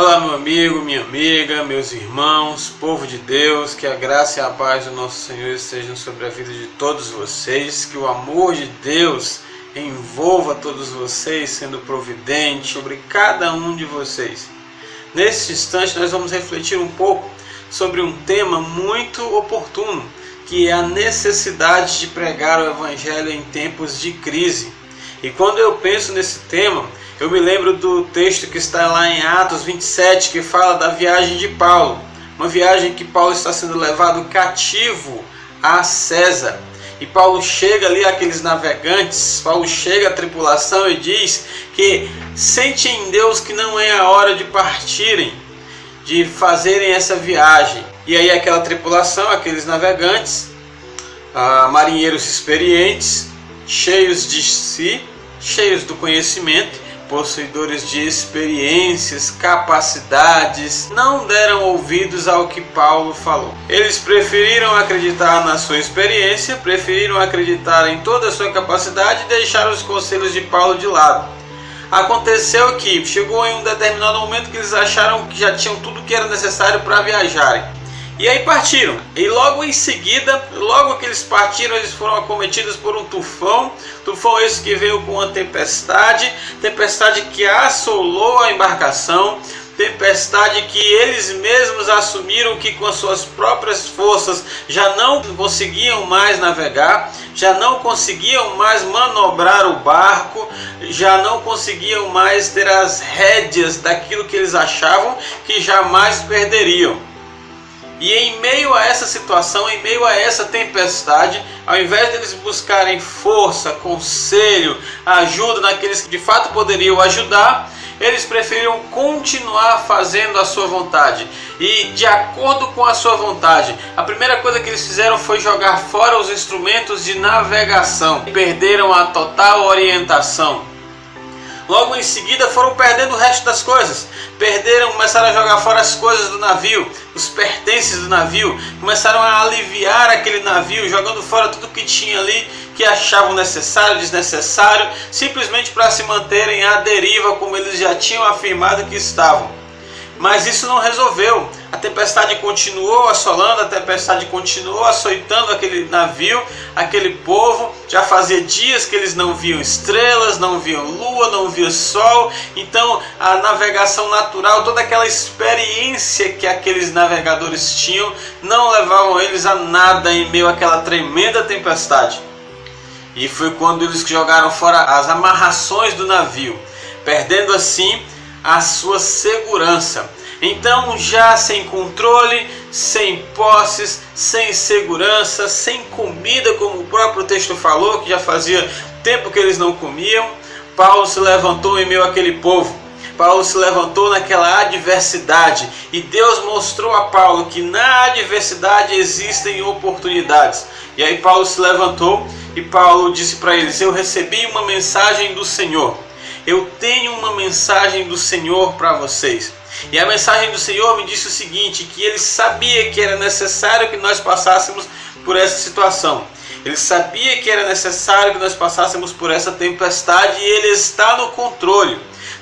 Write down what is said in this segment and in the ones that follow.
Olá, meu amigo, minha amiga, meus irmãos, povo de Deus, que a graça e a paz do nosso Senhor estejam sobre a vida de todos vocês, que o amor de Deus envolva todos vocês, sendo providente sobre cada um de vocês. Nesse instante nós vamos refletir um pouco sobre um tema muito oportuno, que é a necessidade de pregar o Evangelho em tempos de crise. E quando eu penso nesse tema, eu me lembro do texto que está lá em Atos 27, que fala da viagem de Paulo. Uma viagem que Paulo está sendo levado cativo a César. E Paulo chega ali àqueles navegantes, Paulo chega à tripulação e diz que sente em Deus que não é a hora de partirem, de fazerem essa viagem. E aí aquela tripulação, aqueles navegantes, marinheiros experientes, cheios de si, cheios do conhecimento, possuidores de experiências, capacidades, não deram ouvidos ao que Paulo falou. Eles preferiram acreditar na sua experiência, preferiram acreditar em toda a sua capacidade e deixaram os conselhos de Paulo de lado. Aconteceu que chegou em um determinado momento que eles acharam que já tinham tudo que era necessário para viajarem. E aí partiram. E logo em seguida, logo que eles partiram, eles foram acometidos por um tufão. Tufão esse que veio com uma tempestade. Tempestade que assolou a embarcação. Tempestade que eles mesmos assumiram que com as suas próprias forças já não conseguiam mais navegar, já não conseguiam mais manobrar o barco, já não conseguiam mais ter as rédeas daquilo que eles achavam que jamais perderiam. E em meio a essa situação, em meio a essa tempestade, ao invés de eles buscarem força, conselho, ajuda naqueles que de fato poderiam ajudar, eles preferiram continuar fazendo a sua vontade. E de acordo com a sua vontade, a primeira coisa que eles fizeram foi jogar fora os instrumentos de navegação. Perderam a total orientação. Logo em seguida foram perdendo o resto das coisas. Começaram a jogar fora as coisas do navio, os pertences do navio. Começaram a aliviar aquele navio, jogando fora tudo que tinha ali, que achavam necessário, desnecessário, simplesmente para se manterem à deriva como eles já tinham afirmado que estavam. Mas isso não resolveu. A tempestade continuou assolando, a tempestade continuou açoitando aquele navio, aquele povo. Já fazia dias que eles não viam estrelas, não viam lua, não viam sol. Então a navegação natural, toda aquela experiência que aqueles navegadores tinham, não levavam eles a nada em meio àquela tremenda tempestade. E foi quando eles jogaram fora as amarrações do navio, perdendo assim a sua segurança. Então, já sem controle, sem posses, sem segurança, sem comida, como o próprio texto falou, que já fazia tempo que eles não comiam, Paulo se levantou em meio àquele povo. Paulo se levantou naquela adversidade e Deus mostrou a Paulo que na adversidade existem oportunidades. E aí Paulo se levantou e Paulo disse para eles: eu recebi uma mensagem do Senhor. Eu tenho uma mensagem do Senhor para vocês. E a mensagem do Senhor me disse o seguinte, que ele sabia que era necessário que nós passássemos por essa situação. Ele sabia que era necessário que nós passássemos por essa tempestade e ele está no controle.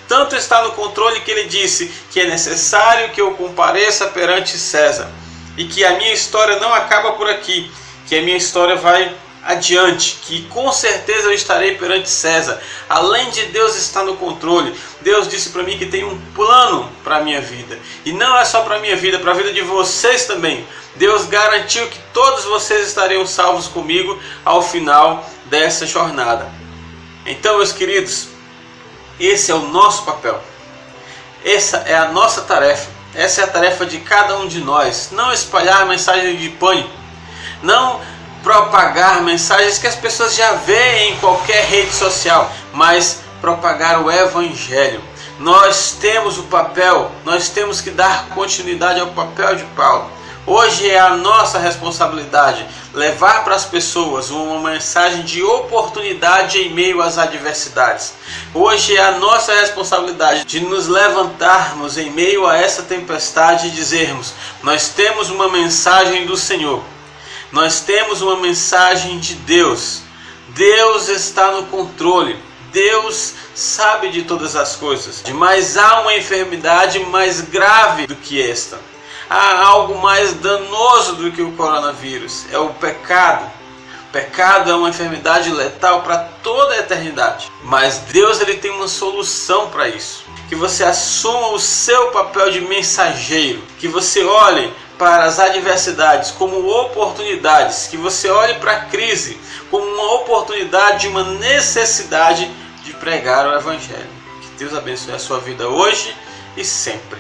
Tanto está no controle que ele disse que é necessário que eu compareça perante César. E que a minha história não acaba por aqui, que a minha história vai adiante, que com certeza eu estarei perante César. Além de Deus estar no controle, Deus disse para mim que tem um plano para a minha vida. E não é só para a minha vida, para a vida de vocês também. Deus garantiu que todos vocês estariam salvos comigo ao final dessa jornada. Então, meus queridos, esse é o nosso papel. Essa é a nossa tarefa. Essa é a tarefa de cada um de nós. Não espalhar mensagens de pânico. Não propagar mensagens que as pessoas já veem em qualquer rede social, mas propagar o Evangelho. Nós temos o papel, nós temos que dar continuidade ao papel de Paulo. Hoje é a nossa responsabilidade levar para as pessoas uma mensagem de oportunidade em meio às adversidades. Hoje é a nossa responsabilidade de nos levantarmos em meio a essa tempestade e dizermos: nós temos uma mensagem do Senhor. Nós temos uma mensagem de Deus. Deus está no controle. Deus sabe de todas as coisas. Mas há uma enfermidade mais grave do que esta. Há algo mais danoso do que o coronavírus. É o pecado. O pecado é uma enfermidade letal para toda a eternidade. Mas Deus ele tem uma solução para isso. Que você assuma o seu papel de mensageiro. Que você olhe para as adversidades como oportunidades. Que você olhe para a crise como uma oportunidade, uma necessidade de pregar o Evangelho. Que Deus abençoe a sua vida hoje e sempre.